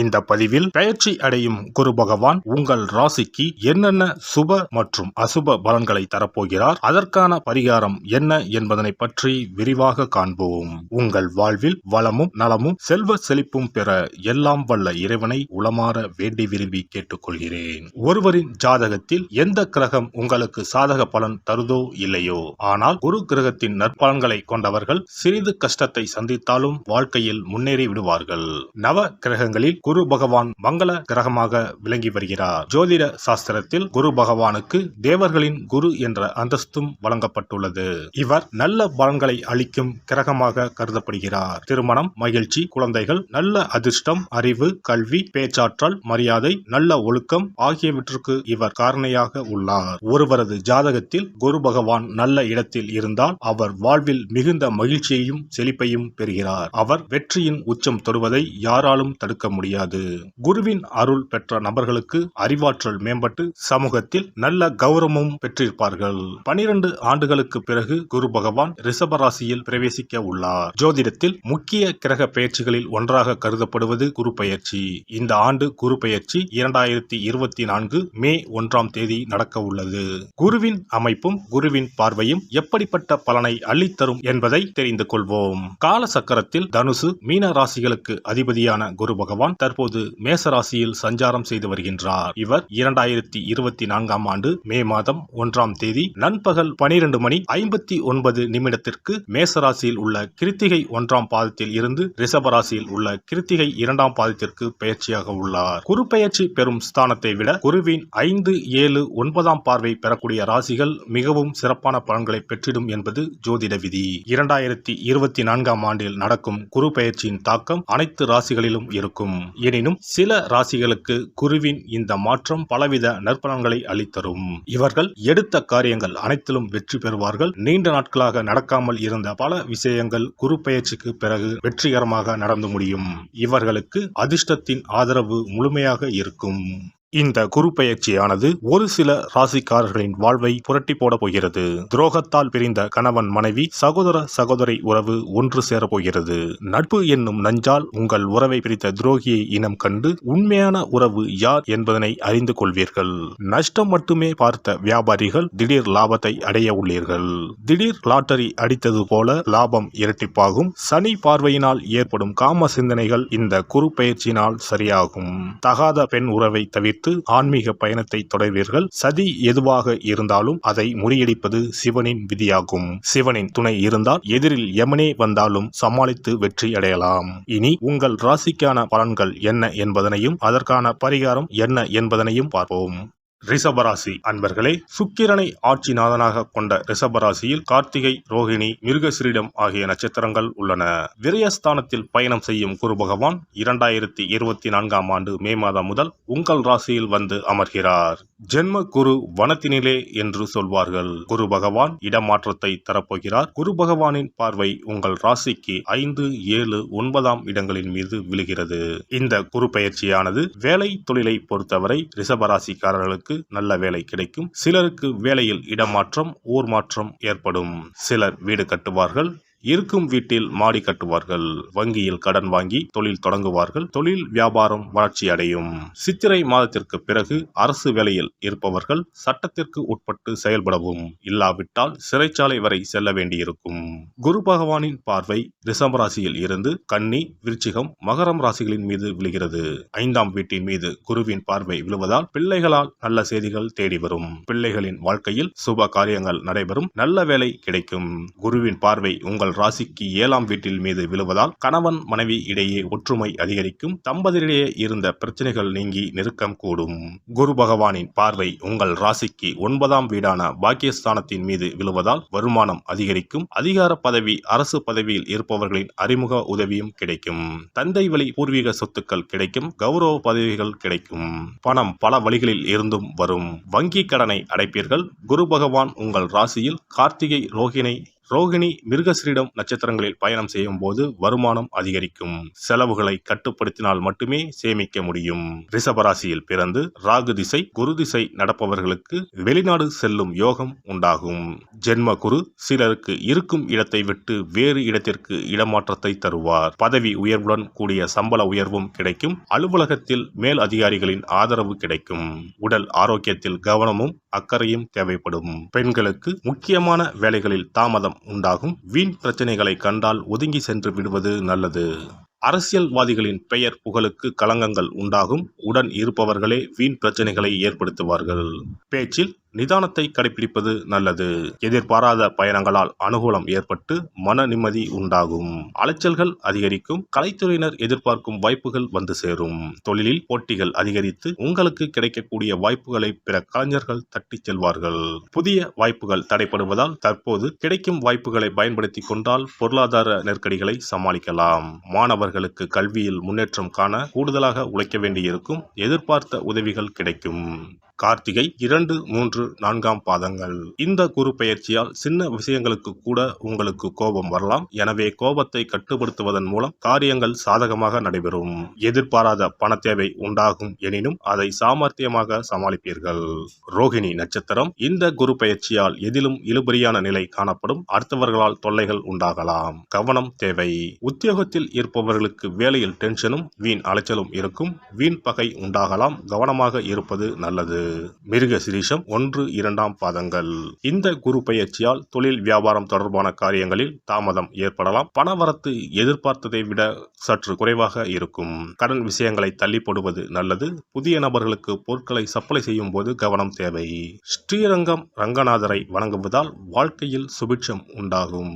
இந்த பதிவில் பெயர்ச்சி அடையும் குரு பகவான் உங்கள் ராசிக்கு என்னென்ன சுப மற்றும் அசுப பலன்களை தரப்போகிறார், அதற்கான பரிகாரம் என்ன என்பதனை பற்றி விரிவாக காண்போம். உங்கள் வாழ்வில் வளமும் நலமும் செல்வ செழிப்பும் பெற எல்லாம் வல்ல இறைவனை உளமாற வேண்டி விரும்பி கேட்டுக்கொள்கிறேன். ஒருவரின் ஜாதகத்தில் எந்த கிரகம் உங்களுக்கு சாதக பலன் தருதோ இல்லையோ, ஆனால் குரு கிரகத்தின் நற்பலன்களை கொண்டவர்கள் சிறிது கஷ்டத்தை சந்தித்தாலும் வாழ்க்கையில் முன்னேறி விடுவார்கள். நவ கிரகங்களில் குரு பகவான் மங்கள கிரகமாக விளங்கி வருகிறார். ஜோதிட சாஸ்திரத்தில் குரு பகவானுக்கு தேவர்களின் குரு என்ற அந்தஸ்தும் வழங்கப்பட்டுள்ளது. இவர் நல்ல பலன்களை அளிக்கும் கிரகமாக கருதப்படுகிறார். திருமணம், மகிழ்ச்சி, குழந்தைகள், நல்ல அதிர்ஷ்டம், அறிவு, கல்வி, பேச்சாற்றல், மரியாதை, நல்ல ஒழுக்கம் ஆகியவற்றுக்கு இவர் காரணியாக உள்ளார். ஒருவரது ஜாதகத்தில் குரு பகவான் நல்ல இடத்தில் இருந்தால் அவர் வாழ்வில் மிகுந்த மகிழ்ச்சியையும் செழிப்பையும் பெறுகிறார். அவர் வெற்றியின் உச்சம் தொடுவதை யாராலும் தடுக்க முடியாது. குருவின் அருள் பெற்ற நபர்களுக்கு அறிவாற்றல் மேம்பட்டு சமூகத்தில் நல்ல கௌரவமும் பெற்றிருப்பார்கள். 12 ஆண்டுகளுக்கு பிறகு குரு பகவான் ரிஷப ராசியில் பிரவேசிக்க உள்ளார். ஜோதிடத்தில் முக்கிய கிரக பெயர்ச்சிகளில் ஒன்றாக கருதப்படுவது குரு பெயர்ச்சி. இந்த ஆண்டு குரு பெயர்ச்சி 2024 மே 1ஆம் தேதி நடக்க உள்ளது. குருவின் அமைப்பும் குருவின் பார்வையும் எப்படிப்பட்ட பலனை அள்ளித்தரும் என்பதை தெரிந்து கொள்வோம். கால சக்கரத்தில் தனுசு, மீன ராசிகளுக்கு அதிபதியான குரு பகவான் தற்போது மேச ராசியில் சஞ்சாரம் செய்து வருகின்றார். இவர் 2024ஆம் ஆண்டு மே மாதம் 1ஆம் தேதி நண்பகல் 12:59 மேச ராசியில் உள்ள கிருத்திகை 1ஆம் பாதத்தில் இருந்து ரிஷப ராசியில் உள்ள கிருத்திகை 2ஆம் பாதத்திற்கு பெயர்ச்சியாக உள்ளார். குரு பெயர்ச்சி பெறும் ஸ்தானத்தை விட குருவின் 5, 7, 9ஆம் பார்வை பெறக்கூடிய ராசிகள் மிகவும் சிறப்பான பலன்களை பெற்றிடும் என்பது ஜோதிட விதி. 2024ஆம் ஆண்டில் நடக்கும் குரு பெயர்ச்சியின் தாக்கம் அனைத்து ராசிகளிலும் இருக்கும். எனினும் சில ராசிகளுக்கு குருவின் இந்த மாற்றம் பலவித நற்பலன்களை அளித்தரும். இவர்கள் எடுத்த காரியங்கள் அனைத்திலும் வெற்றி பெறுவார்கள். நீண்ட நாட்களாக நடக்காமல் இருந்த பல விஷயங்கள் குரு பெயர்ச்சிக்கு பிறகு வெற்றிகரமாக நடந்து முடியும். இவர்களுக்கு அதிர்ஷ்டத்தின் ஆதரவு முழுமையாக இருக்கும். இந்த குரு பெயர்ச்சியானது ஒரு சில ராசிக்காரர்களின் வாழ்வை புரட்டி போட போகிறது. துரோகத்தால் பிரிந்த கணவன் மனைவி, சகோதர சகோதரி உறவு ஒன்று சேர போகிறது. நட்பு என்னும் நஞ்சால் உங்கள் உறவை பிரித்த துரோகியை இனம் கண்டு உண்மையான உறவு யார் என்பதனை அறிந்து கொள்வீர்கள். நஷ்டம் மட்டுமே பார்த்த வியாபாரிகள் திடீர் லாபத்தை அடைய உள்ளீர்கள். திடீர் லாட்டரி அடித்தது போல லாபம் இரட்டிப்பாகும். சனி பார்வையினால் ஏற்படும் காம சிந்தனைகள் இந்த குரு பெயர்ச்சியினால் சரியாகும். தகாத பெண் உறவை தவிர்த்து ஆன்மீக பயணத்தை தொடர்வீர்கள். சதி எதுவாக இருந்தாலும் அதை முறியடிப்பது சிவனின் விதியாகும். சிவனின் துணை இருந்தால் எதிரில் யமனே வந்தாலும் சமாளித்து வெற்றி அடையலாம். இனி உங்கள் ராசிக்கான பலன்கள் என்ன என்பதனையும் அதற்கான பரிகாரம் என்ன என்பதனையும் பார்ப்போம். ரிஷபராசி அன்பர்களே, சுக்கிரனை ஆட்சிநாதனாக கொண்ட ரிஷபராசியில் கார்த்திகை, ரோகிணி, மிருகசிரிடம் ஆகிய நட்சத்திரங்கள் உள்ளன. விரயஸ்தானத்தில் பயணம் செய்யும் குரு பகவான் 2024ஆம் ஆண்டு மே மாதம் முதல் உங்கள் ராசியில் வந்து அமர்கிறார். ஜென்ம குரு வனத்தினிலே என்று சொல்வார்கள். குரு பகவான் இடமாற்றத்தை தரப்போகிறார். குரு பகவானின் பார்வை உங்கள் ராசிக்கு 5, 7, 9ஆம் இடங்களின் மீது விழுகிறது. இந்த குரு பெயர்ச்சியானது வேலை தொழிலை பொறுத்தவரை ரிஷபராசிக்காரர்களுக்கு நல்ல வேலை கிடைக்கும். சிலருக்கு வேலையில் இடமாற்றம், ஊர் மாற்றம் ஏற்படும். சிலர் வீடு கட்டுவார்கள். இருக்கும் வீட்டில் மாடி கட்டுவார்கள். வங்கியில் கடன் வாங்கி தொழில் தொடங்குவார்கள். தொழில் வியாபாரம் வளர்ச்சி அடையும். சித்திரை மாதத்திற்கு பிறகு அரசு வேலையில் இருப்பவர்கள் சட்டத்திற்கு உட்பட்டு செயல்படவும், இல்லாவிட்டால் சிறைச்சாலை வரை செல்ல வேண்டியிருக்கும். குரு பகவானின் பார்வை ரிஷப ராசியில் இருந்து கன்னி, விருச்சிகம், மகரம் ராசிகளின் மீது விழுகிறது. 5ஆம் வீட்டின் மீது குருவின் பார்வை விழுவதால் பிள்ளைகளால் நல்ல செய்திகள் தேடி வரும். பிள்ளைகளின் வாழ்க்கையில் சுப காரியங்கள் நடைபெறும். நல்ல வேலை கிடைக்கும். குருவின் பார்வை உங்கள் ராசிக்கு 7ஆம் வீட்டில் மீது விழுவதால் கணவன் மனைவி இடையே ஒற்றுமை அதிகரிக்கும். தம்பதியிடையே இருந்த பிரச்சனைகள் நீங்கி நெருக்கம் கூடும். குரு பகவானின் பார்வை உங்கள் ராசிக்கு 9ஆம் வீடான பாக்கியஸ்தானத்தின் மீது விழுவதால் வருமானம் அதிகரிக்கும். அதிகார பதவி, அரசு பதவியில் இருப்பவர்களின் அறிமுக உதவியும் கிடைக்கும். தந்தை வழி பூர்வீக சொத்துக்கள் கிடைக்கும். கௌரவ பதவிகள் கிடைக்கும். பணம் பல வழிகளில் இருந்தும் வரும். வங்கி கடனை அடைப்பீர்கள். குரு பகவான் உங்கள் ராசியில் கார்த்திகை, ரோகிணி ரோகிணி மிருகஸ்ரீடம் நட்சத்திரங்களில் பயணம் செய்யும் போது வருமானம் அதிகரிக்கும். செலவுகளை கட்டுப்படுத்தினால் மட்டுமே சேமிக்க முடியும். ரிஷபராசியில் பிறந்து ராகு திசை குரு திசை நடப்பவர்களுக்கு வெளிநாடு செல்லும் யோகம் உண்டாகும். ஜென்ம குரு சிலருக்கு இருக்கும் இடத்தை விட்டு வேறு இடத்திற்கு இடமாற்றத்தை தருவார். பதவி உயர்வுடன் கூடிய சம்பள உயர்வும் கிடைக்கும். அலுவலகத்தில் மேல் அதிகாரிகளின் ஆதரவு கிடைக்கும். உடல் ஆரோக்கியத்தில் கவனமும் அக்கறையும் தேவைப்படும். பெண்களுக்கு முக்கியமான வேலைகளில் தாமதம் உண்டாகும். வீண் பிரச்சனைகளை கண்டால் ஒதுங்கி சென்று விடுவது நல்லது. அரசியல்வாதிகளின் பெயர் புகழுக்கு களங்கங்கள் உண்டாகும். உடன் இருப்பவர்களே வீண் பிரச்சனைகளை ஏற்படுத்துவார்கள். பேச்சில் நிதானத்தை கடைபிடிப்பது நல்லது. எதிர்பாராத பயணங்களால் அனுகூலம் ஏற்பட்டு மன நிம்மதி உண்டாகும். அலைச்சல்கள் அதிகரிக்கும். கலைத்துறையினர் எதிர்பார்க்கும் வாய்ப்புகள் வந்து சேரும். தொழிலில் போட்டிகள் அதிகரித்து உங்களுக்கு கிடைக்கக்கூடிய வாய்ப்புகளை பிற கலைஞர்கள் தட்டிச் செல்வார்கள். புதிய வாய்ப்புகள் தடைப்படுவதால் தற்போது கிடைக்கும் வாய்ப்புகளை பயன்படுத்திக் கொண்டால் பொருளாதார நெருக்கடிகளை சமாளிக்கலாம். மாணவர்களுக்கு கல்வியில் முன்னேற்றம் காண கூடுதலாக உழைக்க வேண்டியிருக்கும். எதிர்பார்த்த உதவிகள் கிடைக்கும். கார்த்திகை 2, 3, 4 பாதங்கள். இந்த குரு பெயர்ச்சியால் சின்ன விஷயங்களுக்கு கூட உங்களுக்கு கோபம் வரலாம். எனவே கோபத்தை கட்டுப்படுத்துவதன் மூலம் காரியங்கள் சாதகமாக நடைபெறும். எதிர்பாராத பண தேவை உண்டாகும் எனினும் அதை சாமர்த்தியமாக சமாளிப்பீர்கள். ரோகிணி நட்சத்திரம். இந்த குரு பெயர்ச்சியால் எதிலும் இழுபறியான நிலை காணப்படும். அடுத்தவர்களால் தொல்லைகள் உண்டாகலாம். கவனம் தேவை. உத்தியோகத்தில் இருப்பவர்களுக்கு வேலையில் டென்ஷனும் வீண் அலைச்சலும் இருக்கும். வீண் பகை உண்டாகலாம். கவனமாக இருப்பது நல்லது. மிருக சிரீஷம் 1, 2 பாதங்கள். இந்த குரு பெயர்ச்சியால் தொழில் வியாபாரம் தொடர்பான காரியங்களில் தாமதம் ஏற்படலாம். பணவரத்து எதிர்பார்த்ததை விட சற்று குறைவாக இருக்கும். கடன் விஷயங்களை தள்ளி போடுவது நல்லது. புதிய நபர்களுக்கு பொருட்களை சப்ளை செய்யும் போது கவனம் தேவை. ஸ்ரீரங்கம் ரங்கநாதரை வணங்குவதால் வாழ்க்கையில் சுபிட்சம் உண்டாகும்.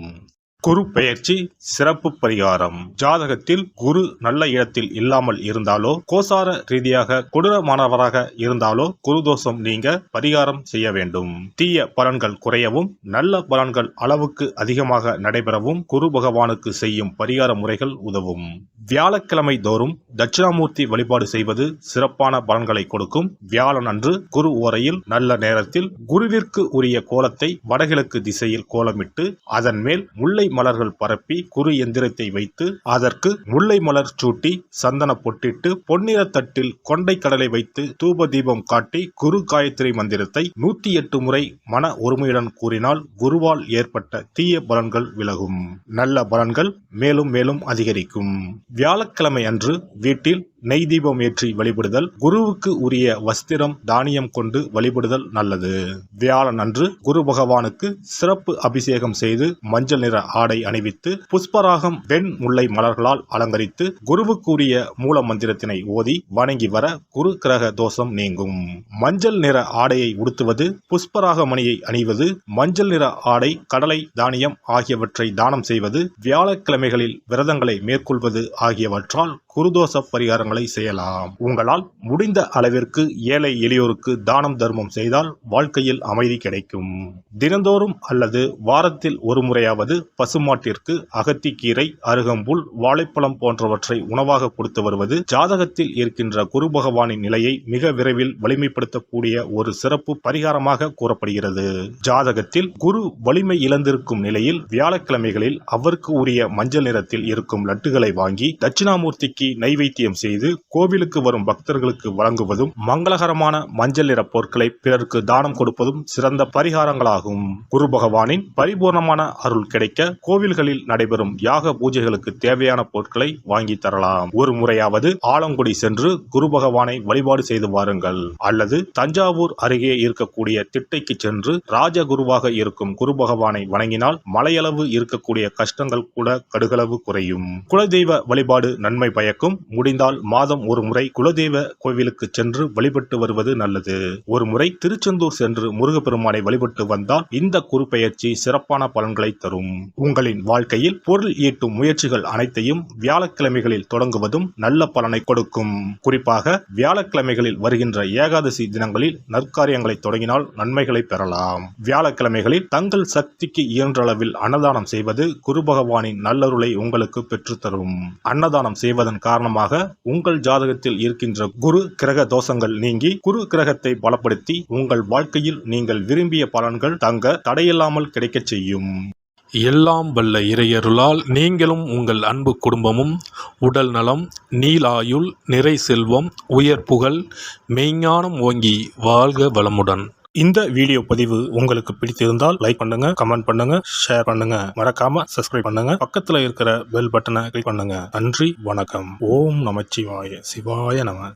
குரு பெயர்ச்சி சிறப்பு பரிகாரம். ஜாதகத்தில் குரு நல்ல இடத்தில் இல்லாமல் இருந்தாலோ கோசார ரீதியாக கொடூரமானவராக இருந்தாலோ குரு தோஷம் நீங்க பரிகாரம் செய்ய வேண்டும். தீய பலன்கள் குறையவும் நல்ல பலன்கள் அளவுக்கு அதிகமாக நடைபெறவும் குரு பகவானுக்கு செய்யும் பரிகார முறைகள் உதவும். வியாழக்கிழமை தோறும் தட்சிணாமூர்த்தி வழிபாடு செய்வது சிறப்பான பலன்களை கொடுக்கும். வியாழன் அன்று குரு ஓரையில் நல்ல நேரத்தில் குருவிற்கு உரிய கோலத்தை வடகிழக்கு திசையில் கோலமிட்டு அதன் மேல் முல்லை மலர்கள் பரப்பி குரு எந்திரத்தை வைத்து அதற்கு முல்லை மலர் சூட்டி சந்தன பொட்டிட்டு பொன்னிற தட்டில் கொண்டை கடலை வைத்து தூப தீபம் காட்டி குரு காயத்ரி மந்திரத்தை 108 முறை மன ஒருமையுடன் கூறினால் குருவால் ஏற்பட்ட தீய பலன்கள் விலகும். நல்ல பலன்கள் மேலும் மேலும் அதிகரிக்கும். வியாழக்கிழமை அன்று வீட்டில் நெய் தீபம் ஏற்றி வழிபடுதல். குருவுக்கு உரிய வஸ்திரம் தானியம் கொண்டு வழிபடுதல் நல்லது. வியாழன் அன்று குரு பகவானுக்கு சிறப்பு அபிஷேகம் செய்து மஞ்சள் நிற ஆடை அணிவித்து புஷ்பராகம் வெண் முல்லை மலர்களால் அலங்கரித்து குருவுக்குரிய மூல மந்திரத்தினை ஓதி வணங்கி வர குரு கிரக தோஷம் நீங்கும். மஞ்சள் நிற ஆடையை உடுத்துவது, புஷ்பராக மணியை அணிவது, மஞ்சள் நிற ஆடை, கடலை, தானியம் ஆகியவற்றை தானம் செய்வது, வியாழக்கிழமைகளில் விரதங்களை மேற்கொள்வது ஆகியவற்றால் குருதோஷ பரிகாரங்களை செய்யலாம். உங்களால் முடிந்த அளவிற்கு ஏழை எளியோருக்கு தானம் தர்மம் செய்தால் வாழ்க்கையில் அமைதி கிடைக்கும். தினந்தோறும் அல்லது வாரத்தில் ஒரு முறையாவது பசுமாட்டிற்கு அகத்திக்கீரை, அருகம்புல், வாழைப்பழம் போன்றவற்றை உணவாக கொடுத்து வருவது ஜாதகத்தில் இருக்கின்ற குரு பகவானின் நிலையை மிக விரைவில் வலிமைப்படுத்தக்கூடிய ஒரு சிறப்பு பரிகாரமாக கூறப்படுகிறது. ஜாதகத்தில் குரு வலிமை இழந்திருக்கும் நிலையில் வியாழக்கிழமைகளில் அவருக்கு உரிய மஞ்சள் நிறத்தில் இருக்கும் லட்டுகளை வாங்கி தட்சிணாமூர்த்திக்கு நைவேத்தியம் செய்து கோவிலுக்கு வரும் பக்தர்களுக்கு வழங்குவதும் மங்களகரமான மஞ்சள் நிற பொருட்களை பிறருக்கு தானம் கொடுப்பதும் சிறந்த பரிகாரங்களாகும். குரு பகவானின் பரிபூர்ணமான அருள் கிடைக்க கோவில்களில் நடைபெறும் யாக பூஜைகளுக்கு தேவையான பொருட்களை வாங்கி தரலாம். ஒரு முறையாவது ஆலங்குடி சென்று குரு பகவானை வழிபாடு செய்து வாருங்கள். அல்லது தஞ்சாவூர் அருகே இருக்கக்கூடிய திட்டைக்கு சென்று ராஜகுருவாக இருக்கும் குரு பகவானை வணங்கினால் மலையளவு இருக்கக்கூடிய கஷ்டங்கள் கூட கடுகளவு குறையும். குலதெய்வ வழிபாடு நன்மை பயக்கும். முடிந்தால் மாதம் ஒரு முறை குலதெய்வ கோவிலுக்கு சென்று வழிபட்டு வருவது நல்லது. ஒரு முறை திருச்செந்தூர் சென்று முருகப்பெருமானை வழிபட்டு வந்தால் இந்த குரு பெயர்ச்சி சிறப்பான பலன்களை தரும். உங்களின் வாழ்க்கையில் பொருள் ஈட்டும் முயற்சிகள் அனைத்தையும் வியாழக்கிழமைகளில் தொடங்குவதும் நல்ல பலனை கொடுக்கும். குறிப்பாக வியாழக்கிழமைகளில் வருகின்ற ஏகாதசி தினங்களில் நற்காரியங்களை தொடங்கினால் நன்மைகளை பெறலாம். வியாழக்கிழமைகளில் தங்கள் சக்திக்கு இயன்றளவில் அன்னதானம் செய்வது குரு பகவானின் நல்லருளை உங்களுக்கு பெற்றுத்தரும். அன்னதானம் செய்வதன் காரணமாக உங்கள் ஜாதகத்தில் இருக்கின்ற குரு கிரக தோஷங்கள் நீங்கி குரு கிரகத்தை பலப்படுத்தி உங்கள் வாழ்க்கையில் நீங்கள் விரும்பிய பலன்கள் தங்க தடையில்லாமல் கிடைக்கச் செய்யும். எல்லாம் வல்ல இறையருளால் நீங்களும் உங்கள் அன்பு குடும்பமும் உடல் நலம், நீலாயுள், நிறை செல்வம், உயர் புகழ், மெய்ஞானம் ஓங்கி வாழ்க வளமுடன். இந்த வீடியோ பதிவு உங்களுக்கு பிடித்திருந்தால் லைக் பண்ணுங்க, கமெண்ட் பண்ணுங்க, ஷேர் பண்ணுங்க, மறக்காம சப்ஸ்கிரைப் பண்ணுங்க, பக்கத்துல இருக்கிற பெல் பட்டனை கிளிக் பண்ணுங்க. நன்றி, வணக்கம். ஓம் நமச்சிவாய, சிவாய நம.